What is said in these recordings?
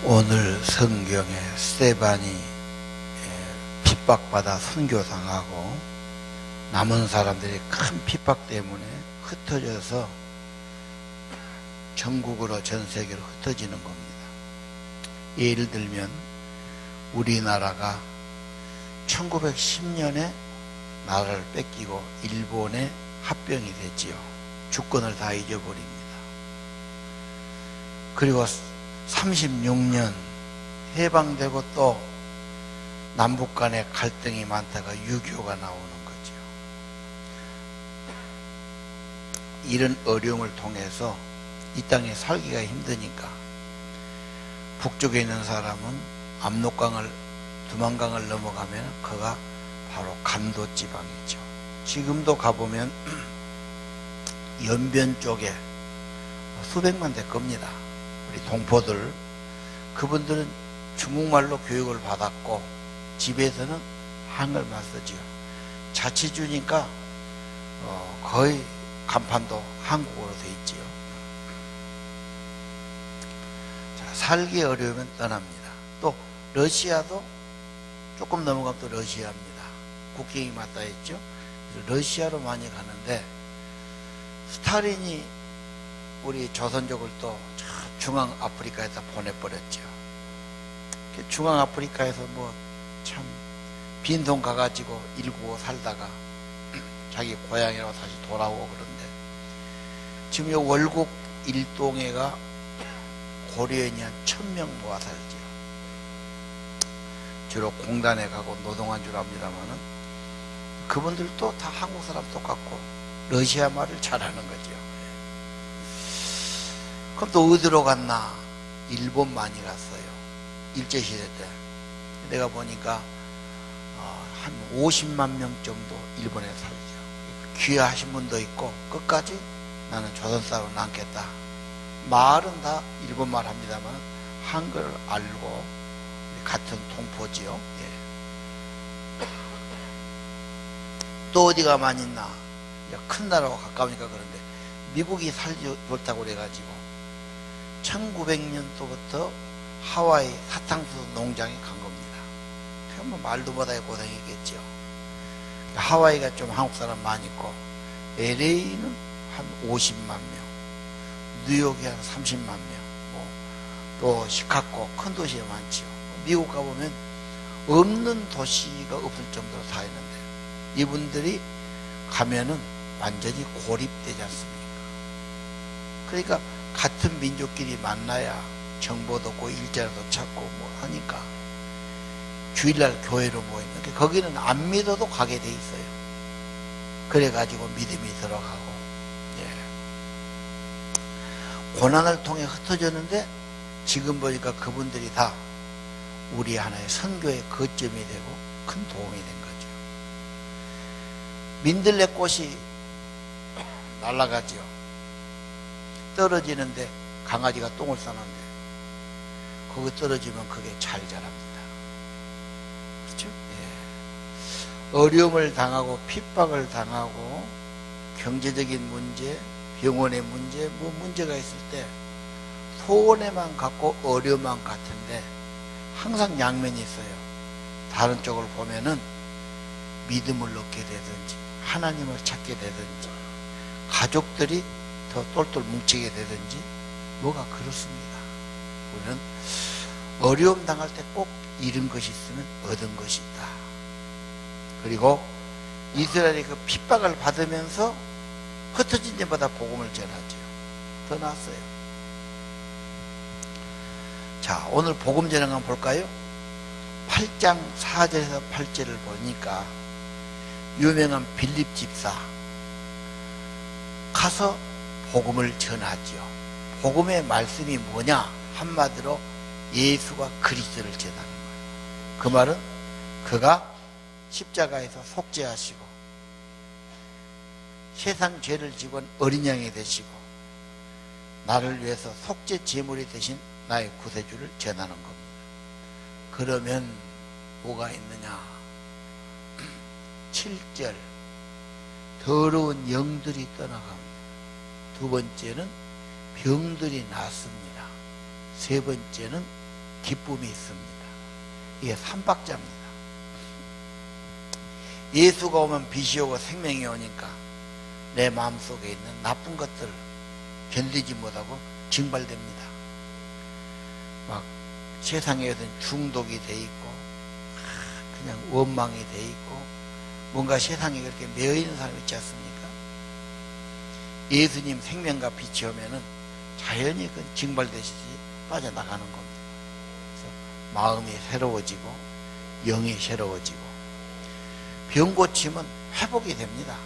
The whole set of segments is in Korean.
오늘 성경에 스데반이 핍박받아 순교당하고 남은 사람들이 큰 핍박 때문에 흩어져서 전국으로 전 세계로 흩어지는 겁니다. 예를 들면 우리나라가 1910년에 나라를 뺏기고 일본에 합병이 됐지요. 주권을 다 잊어버립니다. 그리고 36년 해방되고 또 남북 간의 갈등이 많다가 6.25가 나오는 거죠. 이런 어려움을 통해서 이 땅에 살기가 힘드니까 북쪽에 있는 사람은 압록강을 두만강을 넘어가면 그가 바로 간도 지방이죠. 지금도 가보면 연변 쪽에 수백만 될 겁니다. 우리 동포들, 그분들은 중국말로 교육을 받았고 집에서는 한글만 쓰지요. 자치주니까 거의 간판도 한국어로 돼 있지요. 자, 살기 어려우면 떠납니다. 또 러시아도 조금 넘어가면 또 러시아입니다. 국경이 맞닿아 있죠. 그래서 러시아로 많이 가는데 스탈린이 우리 조선족을 또 중앙아프리카에다 보내버렸죠. 중앙아프리카에서 뭐 참 빈손 가가지고 일구고 살다가 자기 고향이라고 다시 돌아오고 그런데 지금 이 월곡 일동에가 고려인이 한 1000명 모아 살죠. 주로 공단에 가고 노동한 줄 압니다만은 그분들도 다 한국 사람 똑같고 러시아 말을 잘하는 거죠. 그럼 또 어디로 갔나? 일본 많이 갔어요. 일제시대 때. 내가 보니까 한 50만 명 정도 일본에 살죠. 귀화하신 분도 있고 끝까지 나는 조선 사람으로 남겠다. 말은 다 일본말 합니다만 한글을 알고 같은 동포지요. 예. 또 어디가 많이 있나? 큰 나라와 가까우니까 그런데 미국이 살기 좋다고 그래가지고 1900년도부터 하와이 사탕수수 농장에 간 겁니다. 뭐 말도 못하게 고생했겠죠. 하와이가 좀 한국 사람 많이 있고 LA는 한 50만 명, 뉴욕이 한 30만 명, 또 시카고 큰 도시에 많지요. 미국 가보면 없는 도시가 없을 정도로 다 있는데 이분들이 가면은 완전히 고립되지 않습니까? 그러니까 같은 민족끼리 만나야 정보도 없고 일자리도 찾고 뭐 하니까 주일날 교회로 모이는데 거기는 안 믿어도 가게 돼 있어요. 그래가지고 믿음이 들어가고, 예. 고난을 통해 흩어졌는데 지금 보니까 그분들이 다 우리 하나의 선교의 거점이 되고 큰 도움이 된 거죠. 민들레꽃이 날아가죠. 떨어지는데 강아지가 똥을 싸는데 거기 떨어지면 그게 잘 자랍니다. 그렇죠? 예. 어려움을 당하고 핍박을 당하고 경제적인 문제, 병원의 문제, 뭐 문제가 있을 때 소원에만 갖고 어려움만 같은데 항상 양면이 있어요. 다른 쪽을 보면은 믿음을 얻게 되든지 하나님을 찾게 되든지 가족들이 더 똘똘 뭉치게 되든지 뭐가 그렇습니다. 우리는 어려움 당할 때 꼭 잃은 것이 있으면 얻은 것이 있다. 그리고 이스라엘이 그 핍박을 받으면서 흩어진 데마다 복음을 전하죠. 더 나았어요. 자, 오늘 복음 전한 거 볼까요? 8장 4절에서 8절을 보니까 유명한 빌립 집사 가서 복음을 전하죠. 복음의 말씀이 뭐냐? 한마디로 예수가 그리스도를 전하는 거예요. 그 말은 그가 십자가에서 속죄하시고 세상 죄를 지고 어린 양이 되시고 나를 위해서 속죄 제물이 되신 나의 구세주를 전하는 겁니다. 그러면 뭐가 있느냐? 7절 더러운 영들이 떠나갑니다. 두 번째는 병들이 낫습니다. 세 번째는 기쁨이 있습니다. 이게 삼박자입니다. 예수가 오면 빛이 오고 생명이 오니까 내 마음속에 있는 나쁜 것들을 견디지 못하고 징발됩니다. 막 세상에 어떤 중독이 돼 있고 그냥 원망이 돼 있고 뭔가 세상에 그렇게 매여 있는 사람 있지 않습니까? 예수님 생명과 빛이 오면은 자연히 그 징발되시지 빠져나가는 겁니다. 그래서 마음이 새로워지고 영이 새로워지고 병 고침은 회복이 됩니다.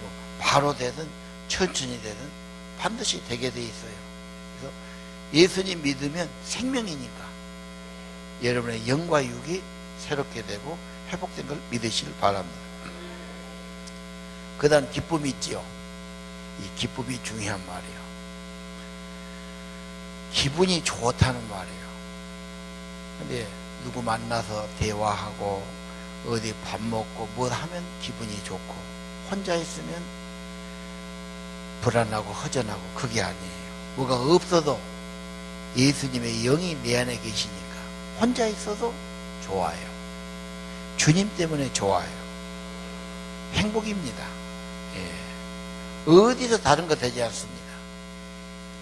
뭐 바로 되든 천천히 되든 반드시 되게 돼 있어요. 그래서 예수님 믿으면 생명이니까 여러분의 영과 육이 새롭게 되고 회복된 걸 믿으시길 바랍니다. 그 다음 기쁨이 있지요. 이 기쁨이 중요한 말이에요. 기분이 좋다는 말이에요. 근데 누구 만나서 대화하고 어디 밥 먹고 뭐 하면 기분이 좋고 혼자 있으면 불안하고 허전하고 그게 아니에요. 뭐가 없어도 예수님의 영이 내 안에 계시니까 혼자 있어도 좋아요. 주님 때문에 좋아요. 행복입니다. 예. 어디서 다른 거 되지 않습니다.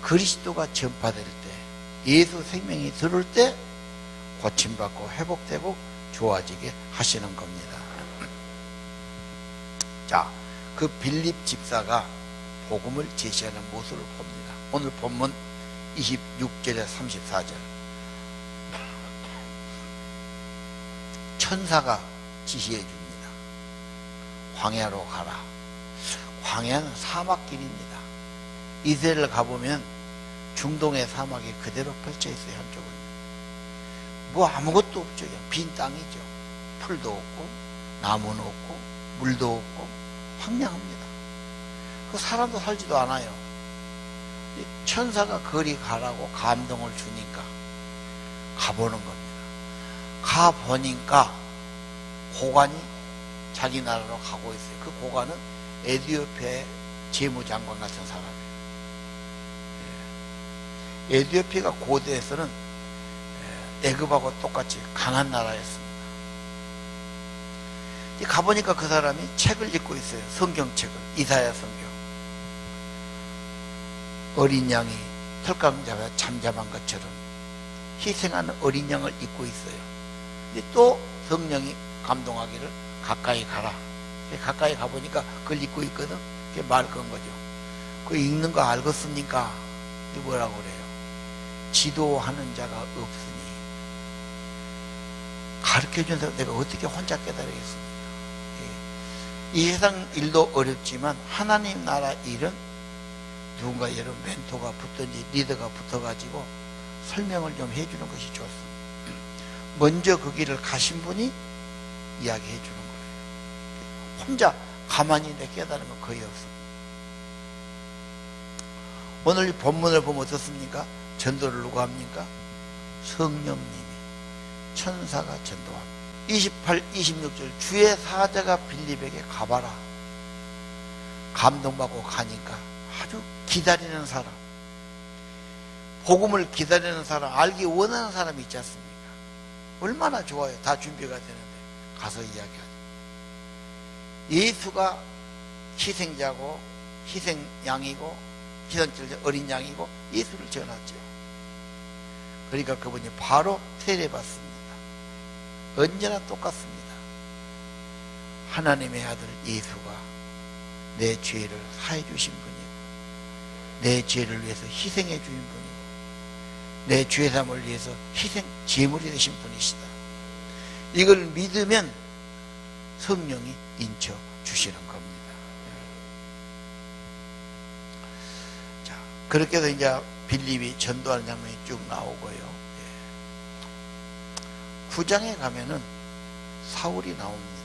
그리스도가 전파될 때 예수 생명이 들을 때 고침받고 회복되고 좋아지게 하시는 겁니다. 자, 그 빌립 집사가 복음을 제시하는 모습을 봅니다. 오늘 본문 26절에 34절. 천사가 지시해 줍니다. 광야로 가라. 광야는 사막길입니다. 이스라엘 가보면 중동의 사막이 그대로 펼쳐 있어요. 한쪽은 뭐 아무것도 없죠. 그냥 빈 땅이죠. 풀도 없고 나무는 없고 물도 없고 황량합니다. 그 사람도 살지도 않아요. 천사가 거리 가라고 감동을 주니까 가보는 겁니다. 가보니까 고관이 자기 나라로 가고 있어요. 그 고관은 에티오피아의 재무장관 같은 사람이에요. 에티오피아가 고대에서는 애굽하고 똑같이 강한 나라였습니다. 가보니까 그 사람이 책을 읽고 있어요. 성경책을. 이사야 성경. 어린 양이 털감잡아 잠잠한 것처럼 희생하는 어린 양을 읽고 있어요. 근데 또 성령이 감동하기를 가까이 가라. 가까이 가보니까 그걸 읽고 있거든. 그게 말 건 거죠. 그 읽는 거 알겠습니까? 뭐라고 그래요? 지도하는 자가 없으니 가르쳐준 사람 내가 어떻게 혼자 깨달으겠습니까? 이 세상 일도 어렵지만 하나님 나라 일은 누군가 여러분 멘토가 붙든지 리더가 붙어가지고 설명을 좀 해주는 것이 좋습니다. 먼저 그 길을 가신 분이 이야기해 주는 거예요. 혼자 가만히 내 깨달은 건 거의 없습니다. 오늘 이 본문을 보면 어떻습니까? 전도를 누가 합니까? 성령님이 천사가 전도합니다. 28, 26절 주의 사자가 빌립에게 가봐라. 감동받고 가니까 아주 기다리는 사람, 복음을 기다리는 사람, 알기 원하는 사람이 있지 않습니까? 얼마나 좋아요. 다 준비가 되는데 가서 이야기하죠. 예수가 희생자고 희생양이고 희생자 어린 양이고 예수를 전하죠. 그러니까 그분이 바로 세례받습니다. 언제나 똑같습니다. 하나님의 아들 예수가 내 죄를 사해 주신 분이고 내 죄를 위해서 희생해 주신 분이고 내 죄삼을 위해서 희생 제물이 되신 분이시다. 이걸 믿으면 성령이 인쳐 주시는 겁니다. 자, 그렇게 해서 이제 빌립이 전도하는 장면이 쭉 나오고요. 9장에 가면은 사울이 나옵니다.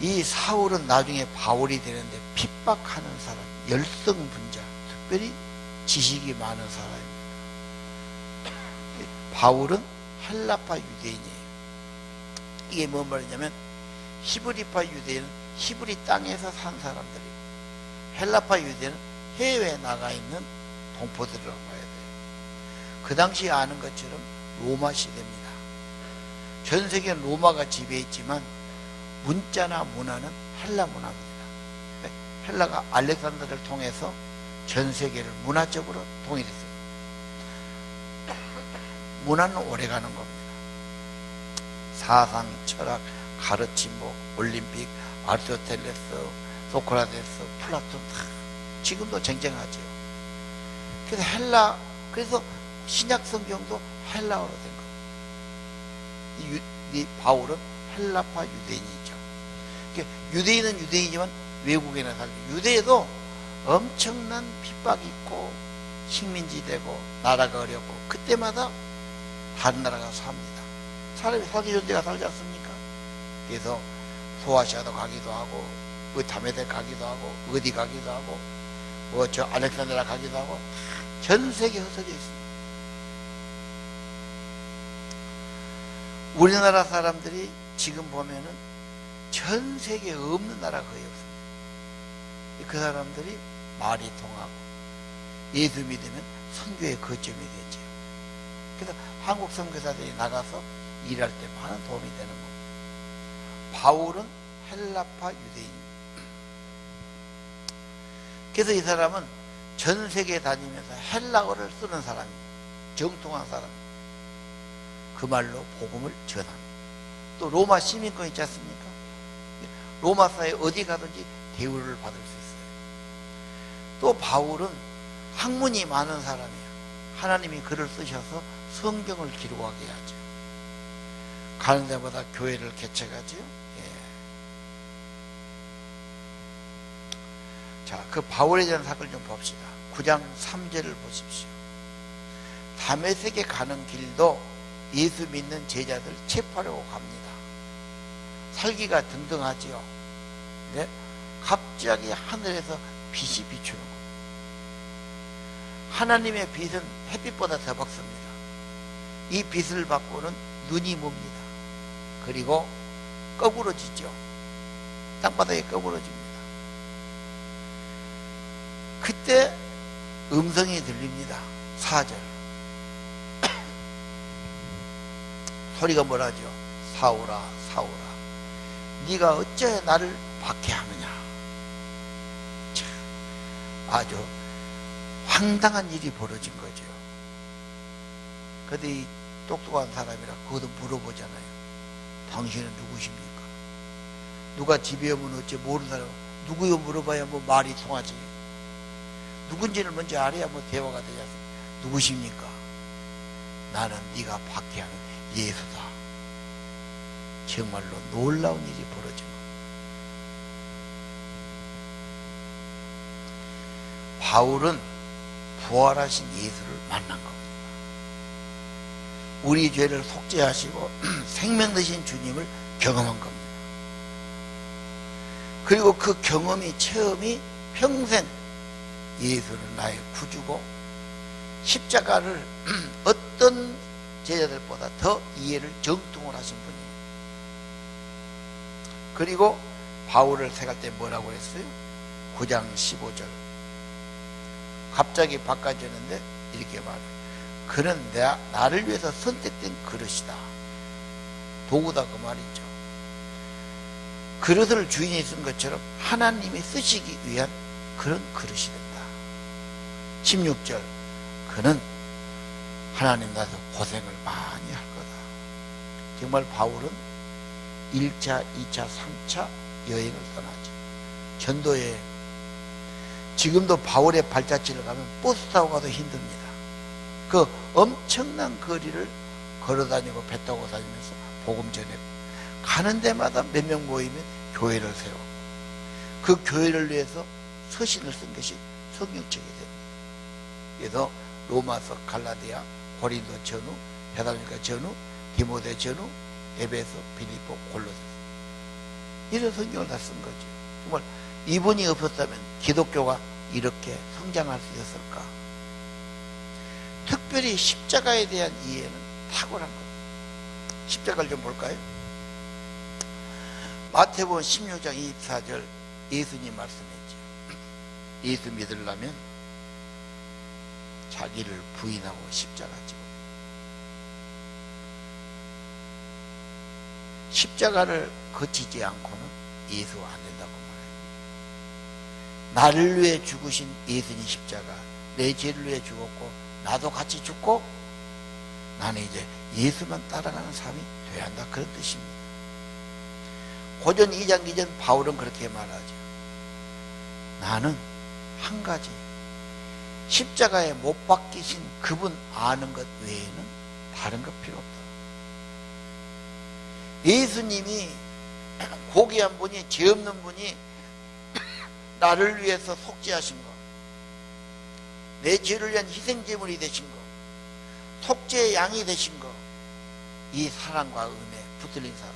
이 사울은 나중에 바울이 되는데 핍박하는 사람, 열성분자, 특별히 지식이 많은 사람입니다. 바울은 헬라파 유대인이에요. 이게 뭔 말이냐면 히브리파 유대인은 히브리 땅에서 산 사람들이고 헬라파 유대인은 해외에 나가 있는 동포들이라고 봐야 돼요. 그 당시에 아는 것처럼 로마 시대입니다. 전 세계는 로마가 지배했지만 문자나 문화는 헬라 문화입니다. 헬라가 알렉산더를 통해서 전 세계를 문화적으로 통일했어요. 문화는 오래가는 겁니다. 사상, 철학, 가르침, 올림픽, 아리스토텔레스, 소크라테스, 플라톤 지금도 쟁쟁하죠. 그래서 신약 성경도 헬라어로 된 겁니다. 이 바울은 헬라파 유대인이죠. 유대인은 유대인이지만 외국에나 살고, 유대에도 엄청난 핍박이 있고 식민지 되고 나라가 어렵고 그때마다 다른 나라 가서 삽니다. 사람이 살기 좋은 데가 살지 않습니까? 그래서 소아시아도 가기도 하고 다메섹 가기도 하고 어디 가기도 하고 저 알렉산드라 가기도 하고 전 세계에 흩어져 있습니다. 우리나라 사람들이 지금 보면은 전 세계에 없는 나라가 거의 없습니다. 그 사람들이 말이 통하고 예수 믿으면 선교의 거점이 되죠. 그래서 한국 선교사들이 나가서 일할 때 많은 도움이 되는 겁니다. 바울은 헬라파 유대인입니다. 그래서 이 사람은 전 세계에 다니면서 헬라어를 쓰는 사람입니다. 정통한 사람입니다. 그 말로 복음을 전합니다. 또 로마 시민권 있지 않습니까? 로마 사회에 어디 가든지 대우를 받을 수 있어요. 또 바울은 학문이 많은 사람이에요. 하나님이 글을 쓰셔서 성경을 기록하게 하죠. 가는 데마다 교회를 개척하죠. 자, 그 바울에 대한 사건을 좀 봅시다. 9장 3절을 보십시오. 다메섹에 가는 길도 예수 믿는 제자들 체포하려고 갑니다. 살기가 등등하지요. 네? 갑자기 하늘에서 빛이 비추는 겁니다. 하나님의 빛은 햇빛보다 더 밝습니다. 이 빛을 받고는 눈이 멉니다. 그리고 꺼부러지죠. 땅바닥에 꺼부러집니다. 그때 음성이 들립니다. 4절. 소리가 뭐라죠? 사울아, 사울아, 네가 어째 나를 박해하느냐. 참, 아주 황당한 일이 벌어진 거죠. 근데 이 똑똑한 사람이라 그것도 물어보잖아요. 당신은 누구십니까? 누가 집에 오면 어째 모르는 사람, 누구요 물어봐야 뭐 말이 통하지. 누군지를 먼저 알아야 뭐 대화가 되지 않습니까? 누구십니까? 나는 네가 박해하는 예수다. 정말로 놀라운 일이 벌어진 겁니다. 바울은 부활하신 예수를 만난 겁니다. 우리 죄를 속죄하시고 생명 되신 주님을 경험한 겁니다. 그리고 그 경험이 체험이 평생 예수는 나의 구주고 십자가를 어떤 제자들보다 더 이해를 정통을 하신 분입니다. 그리고 바울을 생각할 때 뭐라고 했어요? 9장 15절. 갑자기 바꿔졌는데 이렇게 말해요. 그는 나를 위해서 선택된 그릇이다. 도구다 그 말이죠. 그릇을 주인이 쓴 것처럼 하나님이 쓰시기 위한 그런 그릇이 된다. 16절. 그는 하나님 나서 고생을 많이 할 거다. 정말 바울은 1차, 2차, 3차 여행을 떠나죠. 전도여행. 지금도 바울의 발자취를 가면 버스 타고 가도 힘듭니다. 그 엄청난 거리를 걸어다니고 배 타고 다니면서 복음 전했고, 가는 데마다 몇 명 모이면 교회를 세우고, 그 교회를 위해서 서신을 쓴 것이 성경책이 됩니다. 그래서 로마서, 갈라디아, 고린도 전후, 데살로니가 전후, 디모데 전후, 에베소, 빌립보, 골로새. 이런 성경을 다 쓴 거죠. 정말 이분이 없었다면 기독교가 이렇게 성장할 수 있었을까? 특별히 십자가에 대한 이해는 탁월한 겁니다. 십자가를 좀 볼까요? 마태복음 16장 24절 예수님 말씀했죠. 예수 믿으려면, 자, 자기를 부인하고 십자가 지고 십자가를 거치지 않고는 예수가 안 된다고 말해요. 나를 위해 죽으신 예수님 십자가, 내 죄를 위해 죽었고 나도 같이 죽고 나는 이제 예수만 따라가는 삶이 돼야 한다, 그런 뜻입니다. 고전 2장 2절 바울은 그렇게 말하죠. 나는 한 가지, 십자가에 못 박히신 그분 아는 것 외에는 다른 것 필요 없다. 예수님이 고귀한 분이, 죄 없는 분이 나를 위해서 속죄하신 것, 내 죄를 위한 희생제물이 되신 것, 속죄의 양이 되신 것, 이 사랑과 은혜 붙들린 사람,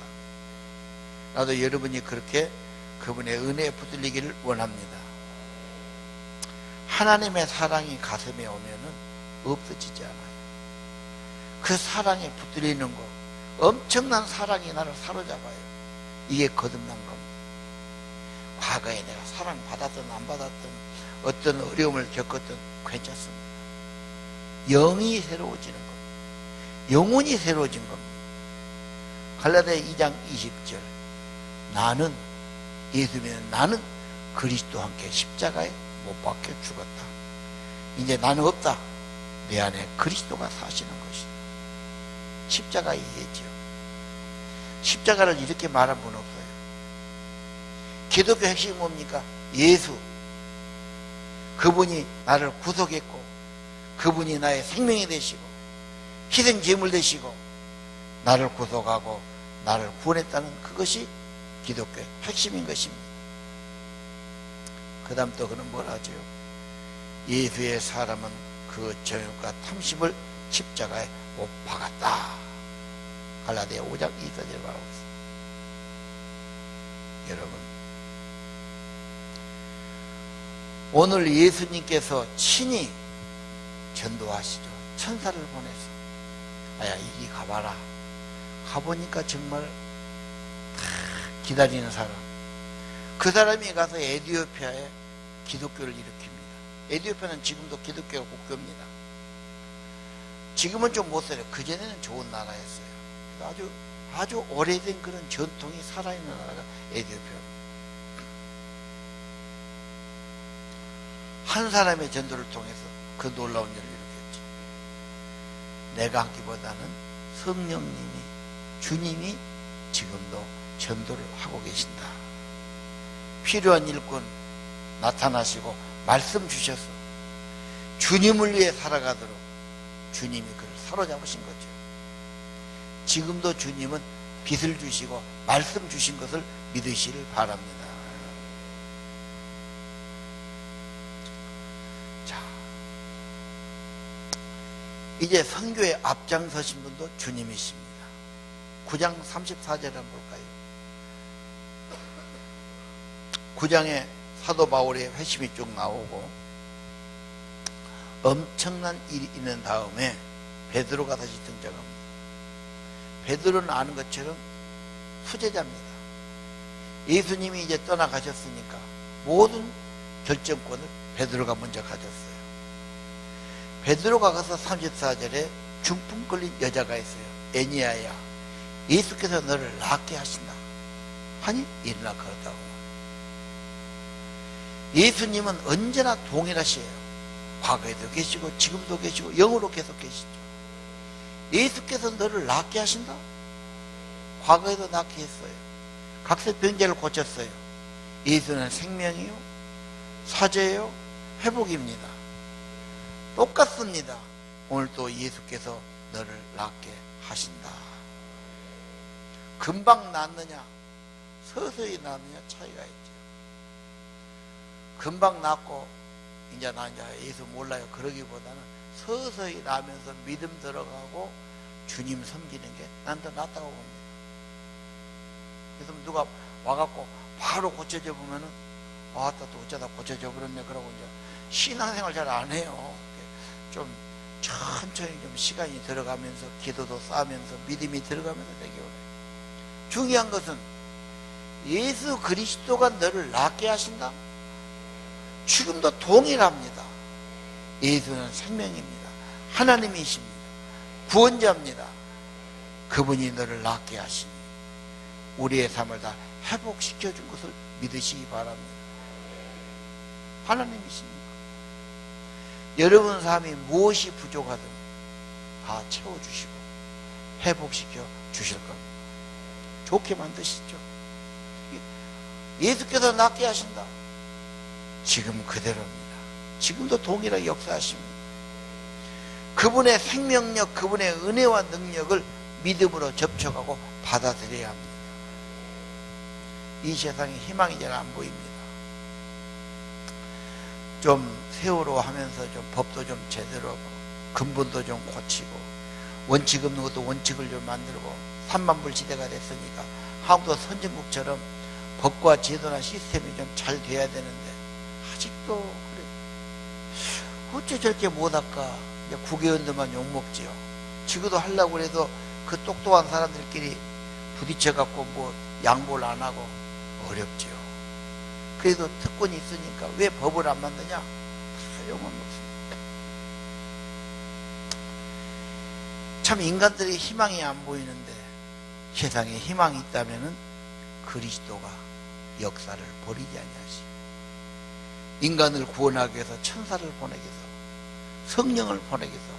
나도 여러분이 그렇게 그분의 은혜에 붙들리기를 원합니다. 하나님의 사랑이 가슴에 오면은 없어지지 않아요. 그 사랑에 붙들리는 것, 엄청난 사랑이 나를 사로잡아요. 이게 거듭난 겁니다. 과거에 내가 사랑받았든 안 받았든 어떤 어려움을 겪었든 괜찮습니다. 영이 새로워지는 겁니다. 영혼이 새로워진 겁니다. 갈라디아 2장 20절, 나는, 예수님은 나는 그리스도와 함께 십자가에 못 박혀 죽었다. 이제 나는 없다. 내 안에 그리스도가 사시는 것이다. 십자가 이해죠. 십자가를 이렇게 말한 분 없어요. 기독교 핵심이 뭡니까? 예수. 그분이 나를 구속했고 그분이 나의 생명이 되시고 희생제물 되시고 나를 구속하고 나를 구원했다는 그것이 기독교의 핵심인 것입니다. 그 다음 또 그는 뭘 하죠? 예수의 사람은 그 정욕과 탐심을 십자가에 못 박았다. 갈라디아 5장 2절을 말하고 있습니다. 여러분, 오늘 예수님께서 친히 전도하시죠. 천사를 보내서 아야 이리 가봐라. 가보니까 정말 기다리는 사람, 그 사람이 가서 에티오피아에 기독교를 일으킵니다. 에티오피아는 지금도 기독교가 국교입니다. 지금은 좀 못 살아요. 그전에는 좋은 나라였어요. 아주 오래된 그런 전통이 살아있는 나라가 에티오피아입니다. 한 사람의 전도를 통해서 그 놀라운 일을 일으켰죠. 내가 하기보다는 성령님이, 주님이 지금도 전도를 하고 계신다. 필요한 일꾼 나타나시고 말씀 주셔서 주님을 위해 살아가도록 주님이 그를 사로잡으신 거죠. 지금도 주님은 빛을 주시고 말씀 주신 것을 믿으시길 바랍니다. 자, 이제 선교에 앞장서신 분도 주님이십니다. 9장 34절 한번 볼까요? 9장에 사도 바울의 회심이 쭉 나오고 엄청난 일이 있는 다음에 베드로가 다시 등장합니다. 베드로는 아는 것처럼 수제자입니다. 예수님이 이제 떠나가셨으니까 모든 결정권을 베드로가 먼저 가졌어요. 베드로가 가서 34절에 중풍 걸린 여자가 있어요. 애니아야, 예수께서 너를 낫게 하신다 하니 일어나 걸었다고. 예수님은 언제나 동일하시에요. 과거에도 계시고 지금도 계시고 영으로 계속 계시죠. 예수께서 너를 낫게 하신다. 과거에도 낫게 했어요. 각색 병자를 고쳤어요. 예수는 생명이요, 사죄요, 회복입니다. 똑같습니다. 오늘 또 예수께서 너를 낫게 하신다. 금방 낫느냐 서서히 낫느냐 차이가 있죠. 금방 낫고 이제 나 이제 예수 몰라요 그러기보다는 서서히 나면서 믿음 들어가고 주님 섬기는 게 난 더 낫다고 봅니다. 그래서 누가 와갖고 바로 고쳐져 보면은 아따 또 어쩌다 고쳐져 버렸네 그러고 이제 신앙생활 잘 안 해요. 좀 천천히 좀 시간이 들어가면서 기도도 쌓으면서 믿음이 들어가면서 되게 어려워요. 중요한 것은 예수 그리스도가 너를 낫게 하신다. 지금도 동일합니다. 예수는 생명입니다. 하나님이십니다. 구원자입니다. 그분이 너를 낫게 하시니 우리의 삶을 다 회복시켜 준 것을 믿으시기 바랍니다. 하나님이십니까? 여러분 삶이 무엇이 부족하든 다 채워주시고 회복시켜 주실 겁니다. 좋게 만드시죠. 예수께서 낫게 하신다. 지금 그대로입니다. 지금도 동일하게 역사하십니다. 그분의 생명력, 그분의 은혜와 능력을 믿음으로 접촉하고 받아들여야 합니다. 이 세상에 희망이 잘 안 보입니다. 좀 세월호 하면서 좀 법도 좀 제대로 하고 근본도 좀 고치고 원칙 없는 것도 원칙을 좀 만들고 3만불 시대가 됐으니까 한국도 선진국처럼 법과 제도나 시스템이 좀 잘 돼야 되는데 아직도 그래. 어째 저렇게 못할까? 국회의원들만 욕먹지요. 지금도 하려고 해도 그 똑똑한 사람들끼리 부딪혀갖고 뭐 양보를 안 하고 어렵지요. 그래도 특권이 있으니까 왜 법을 안 만드냐? 다 욕먹습니다. 참 인간들의 희망이 안 보이는데 세상에 희망이 있다면은 그리스도가 역사를 버리지 아니하시. 인간을 구원하기 위해서 천사를 보내기 위해서 성령을 보내기 위해서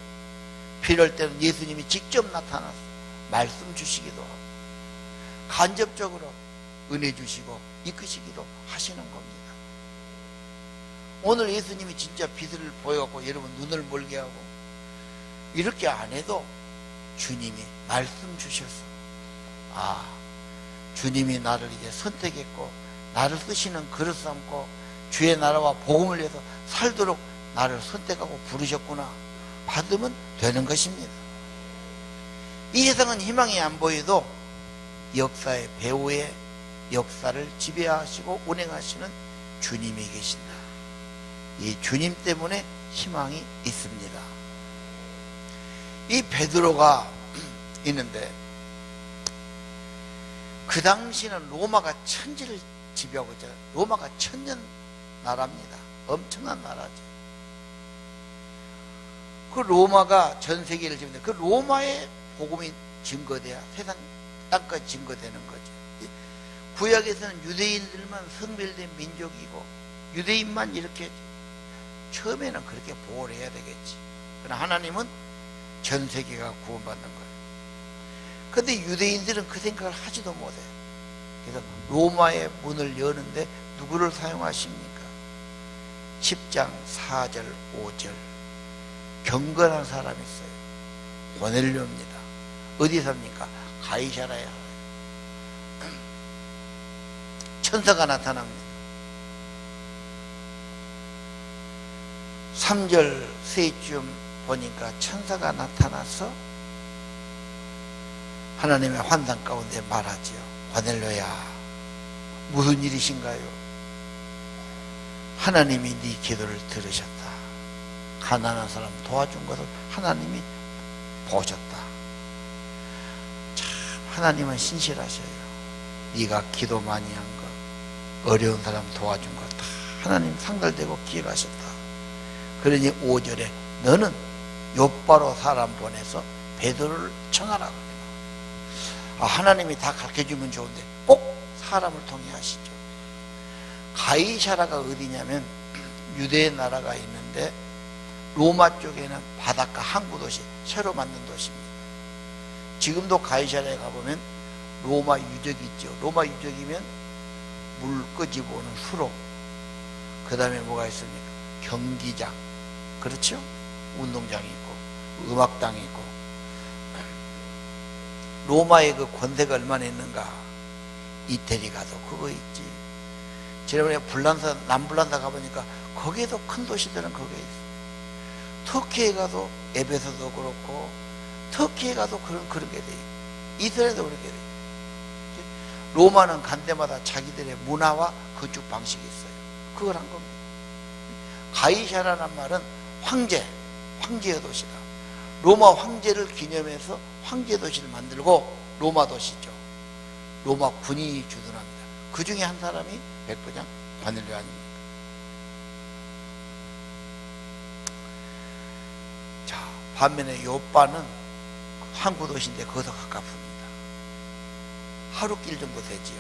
필요할 때는 예수님이 직접 나타나서 말씀 주시기도 하고 간접적으로 은혜 주시고 이끄시기도 하시는 겁니다. 오늘 예수님이 진짜 빛을 보여갖고 여러분 눈을 멀게 하고 이렇게 안 해도 주님이 말씀 주셔서 아, 주님이 나를 이제 선택했고 나를 쓰시는 그릇 삼고 주의 나라와 복음을 위해서 살도록 나를 선택하고 부르셨구나. 받으면 되는 것입니다. 이 세상은 희망이 안 보여도 역사의 배후에 역사를 지배하시고 운행하시는 주님이 계신다. 이 주님 때문에 희망이 있습니다. 이 베드로가 있는데 그 당시는 로마가 천지를 지배하고 있잖아요. 로마가 천년 나라입니다. 엄청난 나라죠. 그 로마가 전 세계를 지배하는데 그 로마의 복음이 증거돼야 세상 땅까지 증거되는 거죠. 구약에서는 유대인들만 성별된 민족이고 유대인만 이렇게 처음에는 그렇게 보호를 해야 되겠지. 그러나 하나님은 전 세계가 구원받는 거예요. 그런데 유대인들은 그 생각을 하지도 못해요. 그래서 로마의 문을 여는데 누구를 사용하십니까? 10장 4절 5절 경건한 사람이 있어요. 고넬료입니다. 어디 삽니까? 가이사라에 천사가 나타납니다. 3절 세쯤 보니까 천사가 나타나서 하나님의 환상 가운데 말하지요. 고넬료야, 무슨 일이신가요? 하나님이 네 기도를 들으셨다. 가난한 사람 도와준 것을 하나님이 보셨다. 참 하나님은 신실하셔요. 네가 기도 많이 한 것, 어려운 사람 도와준 것 다 하나님 상달되고 기억하셨다. 그러니 5절에 너는 욥바로 사람 보내서 베드로를 청하라 그래요. 하나님이 다 가르쳐주면 좋은데 꼭 사람을 통해 하시죠. 가이사라가 어디냐면 유대 나라가 있는데 로마 쪽에는 바닷가 항구 도시, 새로 만든 도시입니다. 지금도 가이사라에 가보면 로마 유적이 있죠. 로마 유적이면 물 끄집어오는 수로, 그 다음에 뭐가 있습니까? 경기장, 그렇죠? 운동장이 있고 음악당이 있고. 로마의 그 권세가 얼마나 있는가. 이태리 가도 그거 있지. 지난번에 불란서, 남불란서 가보니까 거기에도 큰 도시들은 거기에 있어. 터키에 가도 에베소도 그렇고 터키에 가도 그런 게 돼. 이스라엘도 그렇게 돼. 로마는 간 데마다 자기들의 문화와 건축 방식이 있어요. 그걸 한 겁니다. 가이사라는 말은 황제, 황제의 도시다. 로마 황제를 기념해서 황제 도시를 만들고 로마 도시죠. 로마 군인이 주둔합니다. 그 중에 한 사람이 백부장 고넬료 아닙니까? 반면에 요바는 항구 도시인데 거기서 가깝습니다. 하루길 정도 되지요.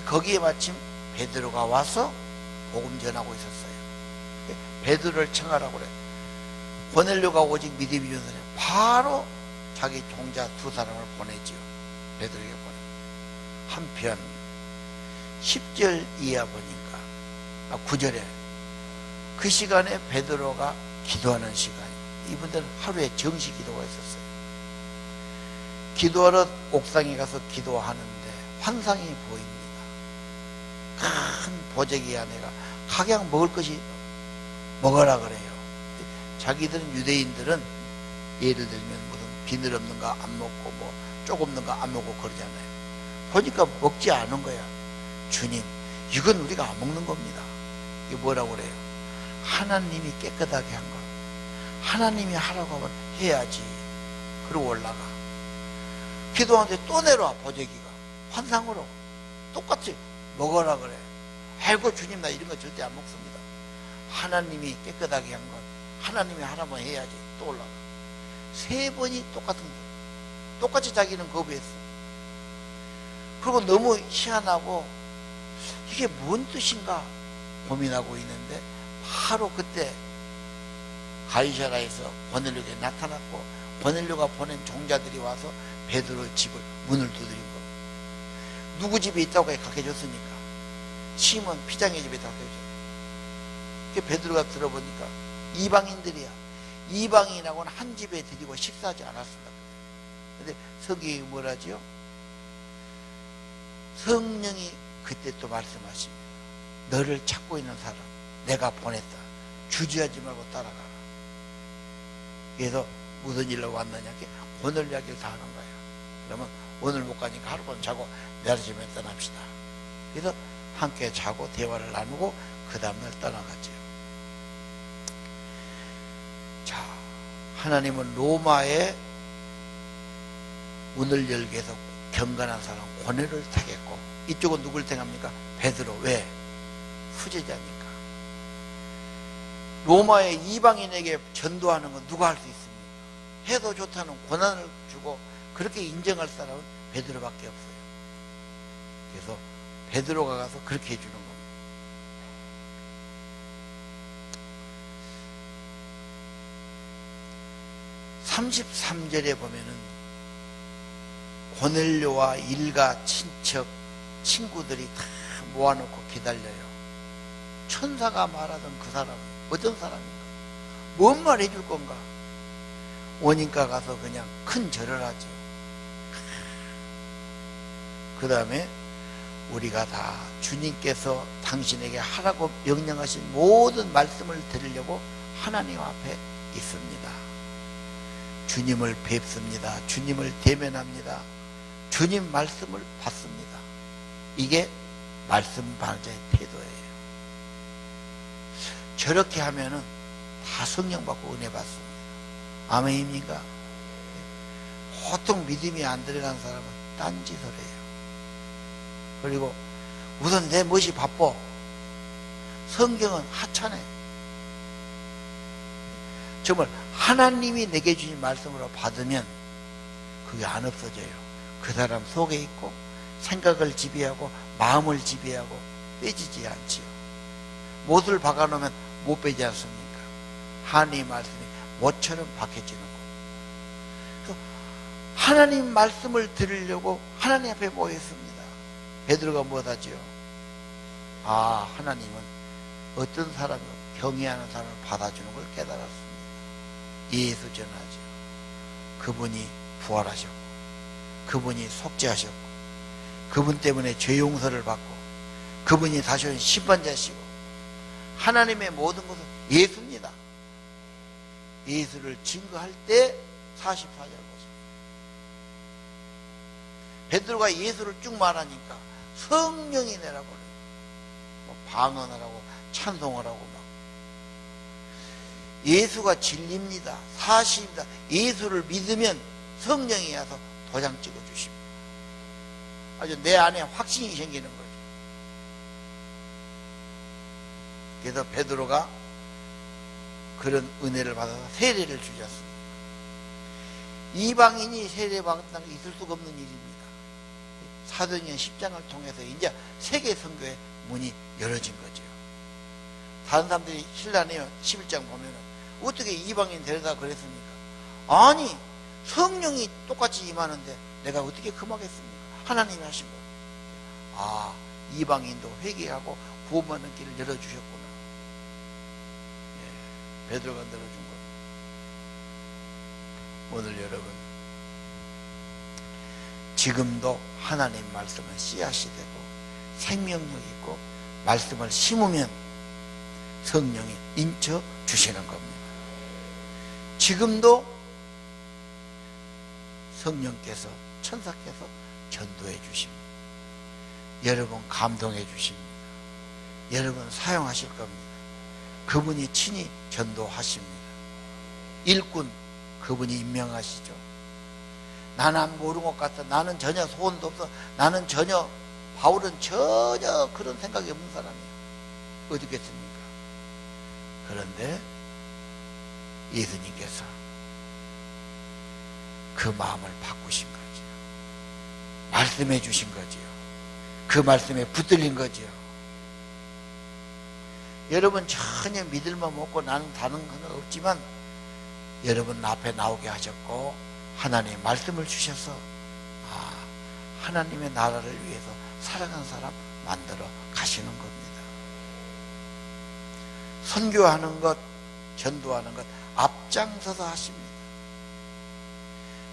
거기에 마침 베드로가 와서 복음 전하고 있었어요. 베드로를 청하라고 그래. 고넬료가 오직 믿음이 있는 사람 바로 자기 종자 두 사람을 보내지요. 베드로에게 보내. 한편 10절 이하 보니까 9절에 그 시간에 베드로가 기도하는 시간이, 이분들은 하루에 정시 기도가 있었어요. 기도하러 옥상에 가서 기도하는데 환상이 보입니다. 큰 보재기 안에가 각양 먹을 것이 먹으라 그래요. 자기들은, 유대인들은 예를 들면 무슨 비늘 없는 거 안 먹고 뭐 쪽 없는 거 안 먹고 그러잖아요. 보니까 먹지 않은 거야. 주님, 이건 우리가 안 먹는 겁니다. 이게 뭐라고 그래요? 하나님이 깨끗하게 한 거, 하나님이 하라고 하면 해야지. 그리고 올라가 기도하는데 또 내려와. 보재기가 환상으로 똑같이 먹으라 그래. 아이고 주님, 나 이런 거 절대 안 먹습니다. 하나님이 깨끗하게 한 건 하나님이 하라면 해야지. 또 올라가. 3번이 똑같은 거. 똑같이 자기는 거부했어. 그리고 너무 희한하고 이게 뭔 뜻인가 고민하고 있는데 바로 그때 가이사라에서 고넬료에게 나타났고, 고넬료가 보낸 종자들이 와서 베드로 집을 문을 두드린 겁니다. 누구 집에 있다고 가르쳐 줬으니까. 시몬 피장의 집에 있다고 가르쳐 줬어요. 베드로가 들어보니까 이방인들이야. 이방인하고는 한 집에 들이고 식사하지 않았습니다. 근데 성경이 뭐라지요? 성령이 그때 또 말씀하십니다. 너를 찾고 있는 사람 내가 보냈다. 주저하지 말고 따라가라. 그래서 무슨 일로 왔느냐? 오늘 이야기를 다 하는 거야. 그러면 오늘 못 가니까 하룻밤 자고 내일 아침에 떠납시다. 그래서 함께 자고 대화를 나누고 그 다음날 떠나갔죠. 자, 하나님은 로마의 문을 열기 위해서 경건한 사람 고넬료를 택했고, 이쪽은 누굴 택합니까? 베드로. 왜? 후제자니까. 로마의 이방인에게 전도하는 건 누가 할 수 있습니까? 해도 좋다는 권한을 주고 그렇게 인정할 사람은 베드로밖에 없어요. 그래서 베드로가 가서 그렇게 해주는 겁니다. 33절에 보면은 고넬료와 일가, 친척, 친구들이 다 모아놓고 기다려요. 천사가 말하던 그 사람은 어떤 사람인가? 뭔 말 해줄 건가? 원인가 가서 그냥 큰 절을 하죠. 그 다음에 우리가 다 주님께서 당신에게 하라고 명령하신 모든 말씀을 드리려고 하나님 앞에 있습니다. 주님을 뵙습니다. 주님을 대면합니다. 주님 말씀을 받습니다. 이게 말씀 받자의 태도예요. 저렇게 하면은 다 성령 받고 은혜 받습니다. 아멘입니까? 보통 믿음이 안 들어간 사람은 딴짓을 해요. 그리고 우선 내 멋이 바빠. 성경은 하찮아요. 정말 하나님이 내게 주신 말씀으로 받으면 그게 안 없어져요. 그 사람 속에 있고 생각을 지배하고 마음을 지배하고 빼지지 않지요. 못을 박아놓으면 못 빼지 않습니까? 하나님 말씀이 못처럼 박혀지는 거. 그래서 하나님 말씀을 들으려고 하나님 앞에 모였습니다. 베드로가 뭐하지요? 아, 하나님은 어떤 사람이 경외하는 사람을 받아주는 걸 깨달았습니다. 예수 전하죠. 그분이 부활하셨고, 그분이 속죄하셨고, 그분 때문에 죄 용서를 받고, 그분이 다시 온 심판자시고, 하나님의 모든 것은 예수입니다. 예수를 증거할 때 44절 보세요. 베드로가 예수를 쭉 말하니까 성령이 내라고 그래요. 방언하라고 찬송하라고 막. 예수가 진리입니다. 사실입니다. 예수를 믿으면 성령이 와서 도장 찍어주십니다. 아주 내 안에 확신이 생기는 거죠. 그래서 베드로가 그런 은혜를 받아서 세례를 주셨습니다. 이방인이 세례받았다는 게 있을 수가 없는 일입니다. 사도행전 10장을 통해서 이제 세계 선교의 문이 열어진 거죠. 다른 사람들이 신라내요 11장 보면은 어떻게 이방인 데려다 그랬습니까? 아니 성령이 똑같이 임하는데 내가 어떻게 금하겠습니까? 하나님이 하신 거. 아, 이방인도 회개하고 구원받는 길을 열어주셨구나. 예, 베드로가 열어준 거. 오늘 여러분, 지금도 하나님 말씀은 씨앗이 되고 생명력 있고 말씀을 심으면 성령이 인쳐 주시는 겁니다. 지금도 성령께서 천사께서 전도해 주십니다. 여러분 감동해 주십니다. 여러분 사용하실 겁니다. 그분이 친히 전도하십니다. 일꾼 그분이 임명하시죠. 나는 모르는 것 같아. 나는 전혀 소원도 없어. 나는 전혀 바울은 전혀 그런 생각이 없는 사람이에요. 어디겠습니까? 그런데 예수님께서 그 마음을 바꾸신 거지요. 말씀해 주신 거지요. 그 말씀에 붙들린 거지요. 여러분 전혀 믿을만 없고 나는 다른 건 없지만 여러분 앞에 나오게 하셨고 하나님의 말씀을 주셔서 하나님의 나라를 위해서 살아가는 사람 만들어 가시는 겁니다. 선교하는 것, 전도하는 것 앞장서서 하십니다.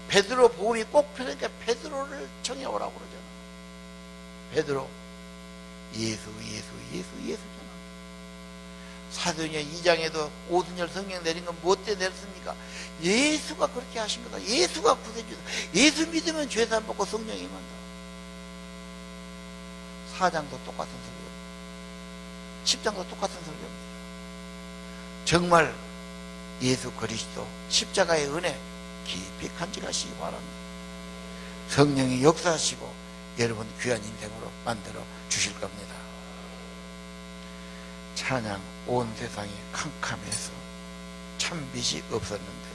베드로 복음이 꼭 필요하니까 베드로를 정해오라고 그러잖아. 베드로 예수 전합니다. 사도행전 2장에도 오순절 성령 내린 건 뭐 때 내렸습니까? 예수가 그렇게 하신 거다. 예수가 구세주다. 예수 믿으면 죄사함 받고 성령이 임한다. 4장도 똑같은 설교입니다. 10장도 똑같은 설교입니다. 정말 예수 그리스도 십자가의 은혜 깊이 간직하시기 바랍니다. 성령이 역사하시고 여러분 귀한 인생으로 만들어 주실 겁니다. 찬양 온 세상이 캄캄해서 참 빛이 없었는데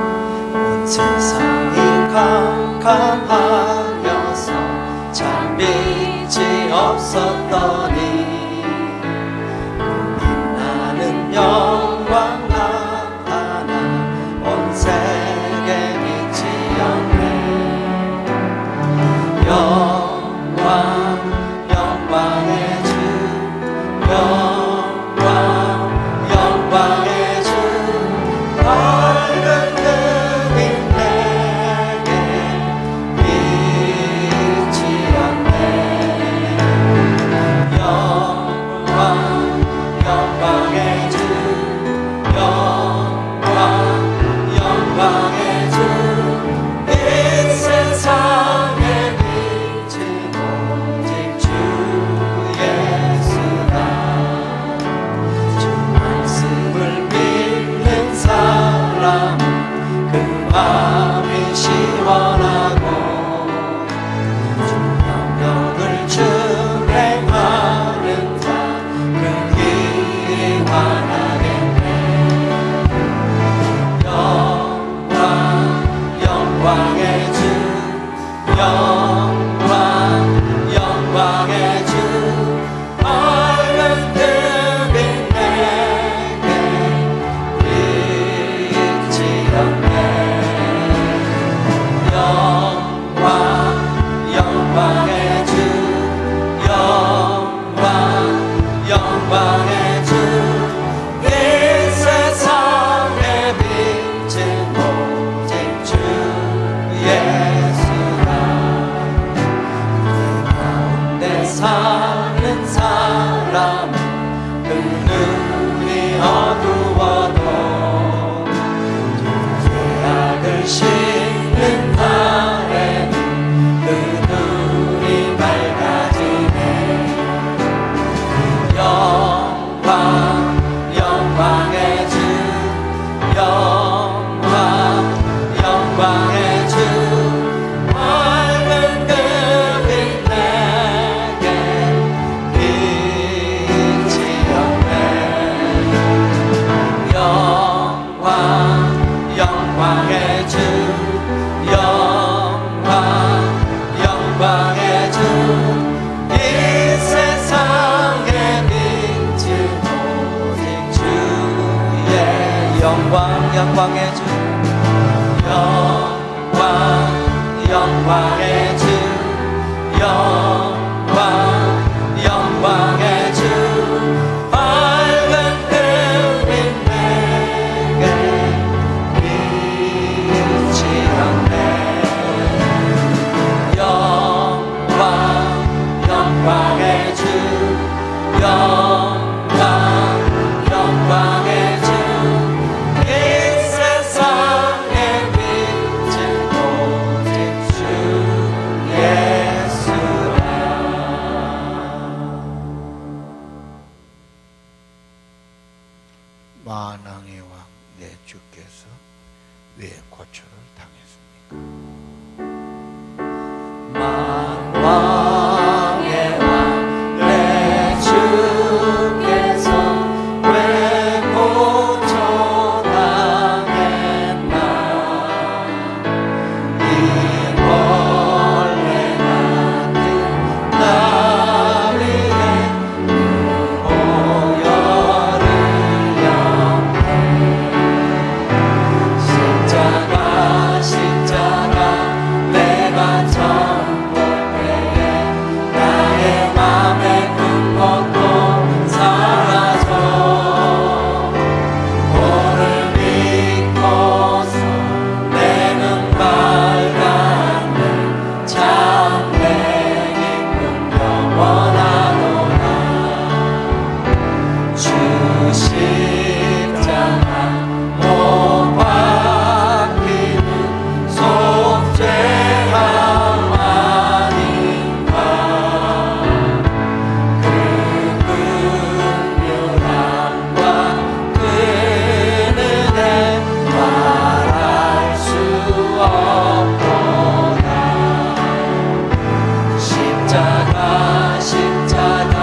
온 세상이 캄캄하여서 참 빛이 없었더니 빛나는 영광 나타나 온 세계 빛이었네. 영광의 주 영광의 주 밝은 금인 내게 빛이었네. 영광의 주 영광의 주 이 세상의 빛은 오직 주 예수다. 주 말씀을 믿는 사람은 그 마음이 시원하고 주 명령을 준행하는 자 그 길이 환하겠네. 영광의 주 영광의 주 밝은 금인 내게 빛이었네. 영광의 주 영광의 주 이 세상의 빛은 오직 주 예수다. 내 가운데 사는 사람은 그 눈이 어두워도 죄악을 씻는 날에는 그 눈이 밝아지네. 영광의 주 영광의 영광의 주 영광의 주 영광의 주 밝은 빛이 내게 비치 않네 영광의 주 영광의 주 이 세상의 빛을 오직 주 예수라 만왕의 왕 내 주께서 왜 고초를 당했습니까? 만왕의 왕 내 주께서 왜 고초당했나 이 벌레 같은 나 위에 오열을 영해 십자가 내가 처음 볼 때에 나의 맘에 큰 것도 사라져 오늘 믿고서 내 눈 밝았네 참내 기쁨 영원하도다 주 십자가 못 박히는 속죄함 아닌가 그 긍휼함과 그 은혜 말할 수 없도다 십자가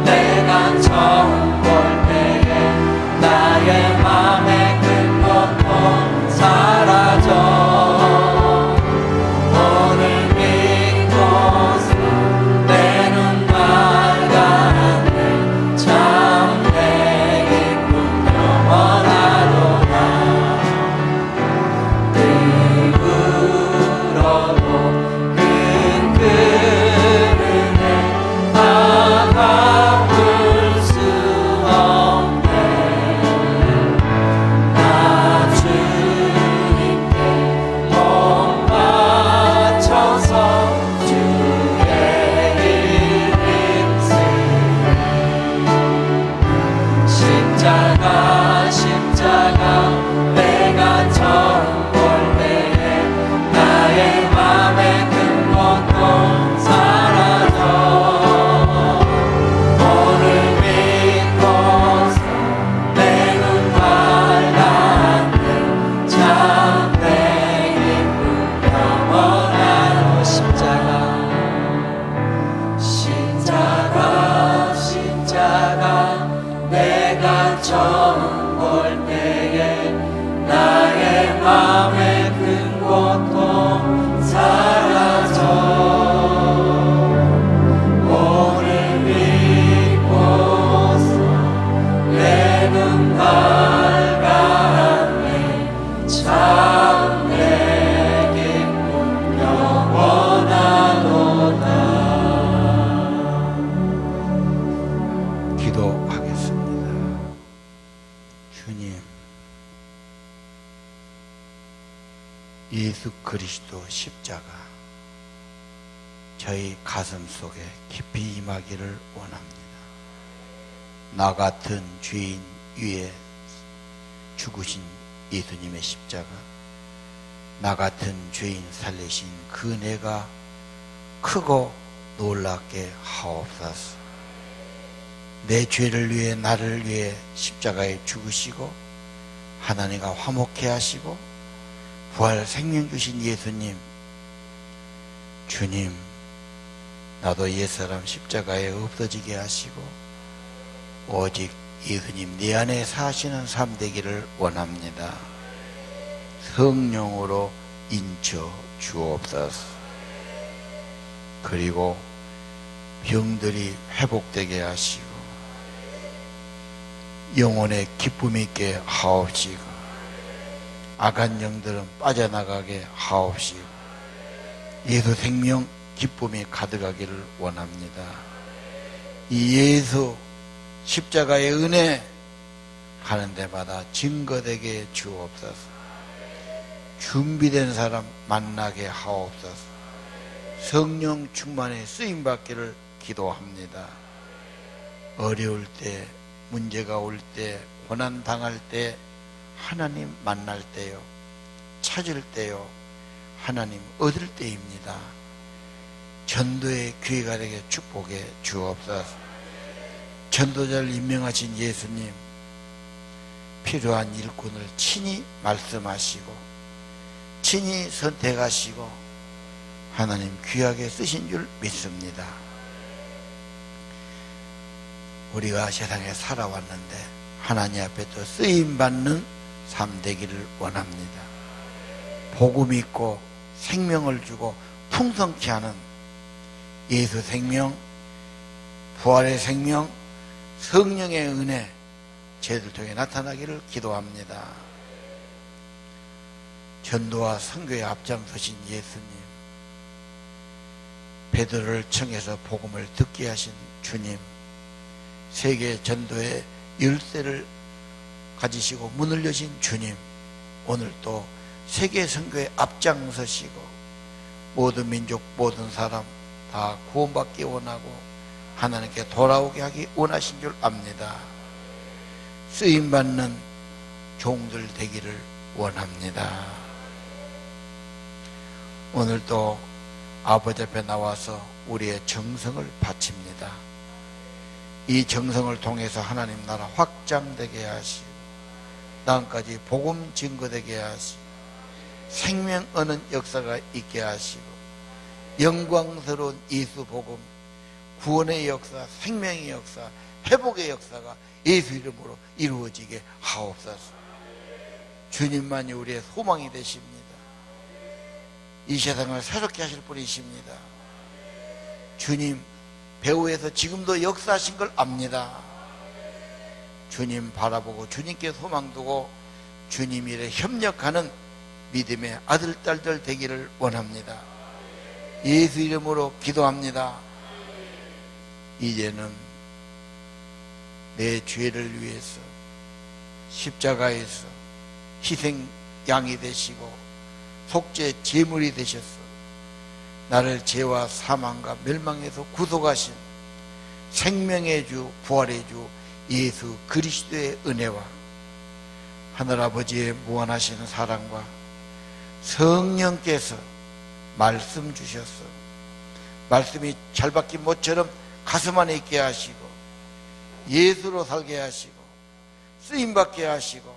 내가 처음 볼 때에 나의 맘에 큰 고통 사라져 오늘 믿고서 내 눈 밝았네 참내 기쁨 영원하도다 누구로도 큰 은혜 다 갚을 수 없네 나 주님께 몸 바쳐서 주의 일 힘쓰네 십자가 내가 처음 볼 때에 나의 맘에 큰 고통 사라져 오늘 믿고서 내 눈 밝았네 참내 기쁨 영원하로 십자가 내가 처음 볼 때에 나의 맘에 큰 고통 사라져 오늘 믿고서 내 눈 밝았네 참내 기쁨 영원하도다 기도하겠습니다. 주님, 예수 그리스도 십자가 저희 가슴 속에 깊이 임하기를 원합니다. 나 같은 죄인 위에 죽으신 예수님의 십자가, 나 같은 죄인 살리신 그 은혜가 크고 놀랍게 하옵소서. 내 죄를 위해 나를 위해 십자가에 죽으시고 하나님과 화목케 하시고 부활 생명 주신 예수님, 주님, 나도 옛사람 십자가에 없어지게 하시고 오직 예수님 내 안에 사시는 삶 되기를 원합니다. 성령으로 인쳐 주옵소서. 그리고 병들이 회복되게 하시고 영혼의 기쁨 있게 하옵시고 악한 영들은 빠져나가게 하옵시고 예수 생명 기쁨이 가득하기를 원합니다. 이 예수 십자가의 은혜 가는 데마다 증거되게 주옵소서. 준비된 사람 만나게 하옵소서. 성령 충만에 쓰임받기를 기도합니다. 어려울 때, 문제가 올 때, 고난 당할 때, 하나님 만날 때요, 찾을 때요, 하나님 얻을 때입니다. 전도의 기회가 되게 축복해 주옵소서. 전도자를 임명하신 예수님, 필요한 일꾼을 친히 말씀하시고 친히 선택하시고 하나님 귀하게 쓰신 줄 믿습니다. 우리가 세상에 살아왔는데 하나님 앞에 또 쓰임받는 삶 되기를 원합니다. 복음 있고 생명을 주고 풍성케 하는 예수 생명, 부활의 생명, 성령의 은혜 저희들 통해 나타나기를 기도합니다. 전도와 선교에 앞장서신 예수님, 베드로를 청해서 복음을 듣게 하신 주님, 세계 전도의 열쇠를 가지시고 문을 여신 주님, 오늘 또 세계 선교에 앞장서시고 모든 민족 모든 사람 다 구원받기 원하고 하나님께 돌아오게 하기 원하신 줄 압니다. 쓰임받는 종들 되기를 원합니다. 오늘도 아버지 앞에 나와서 우리의 정성을 바칩니다. 이 정성을 통해서 하나님 나라 확장되게 하시고 땅까지 복음 증거되게 하시고 생명 얻는 역사가 있게 하시고 영광스러운 예수 복음, 구원의 역사, 생명의 역사, 회복의 역사가 예수 이름으로 이루어지게 하옵소서. 주님만이 우리의 소망이 되십니다. 이 세상을 새롭게 하실 분이십니다. 주님 배후에서 지금도 역사하신 걸 압니다. 주님 바라보고 주님께 소망 두고 주님 일에 협력하는 믿음의 아들 딸들 되기를 원합니다. 예수 이름으로 기도합니다. 이제는 내 죄를 위해서 십자가에서 희생 양이 되시고 속죄 제물이 되셨어 나를 죄와 사망과 멸망에서 구속하신 생명의 주 부활의 주 예수 그리스도의 은혜와 하늘아버지의 무한하신 사랑과 성령께서 말씀 주셨어 말씀이 잘 박힌 못처럼 가슴 안에 있게 하시고 예수로 살게 하시고 쓰임받게 하시고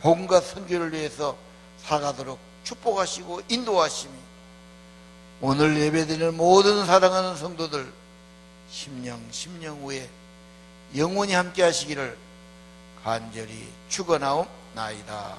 복음과 선교를 위해서 살아가도록 축복하시고 인도하심이 오늘 예배드리는 모든 사랑하는 성도들 심령 후에 영원히 함께 하시기를 간절히 축원하옵나이다.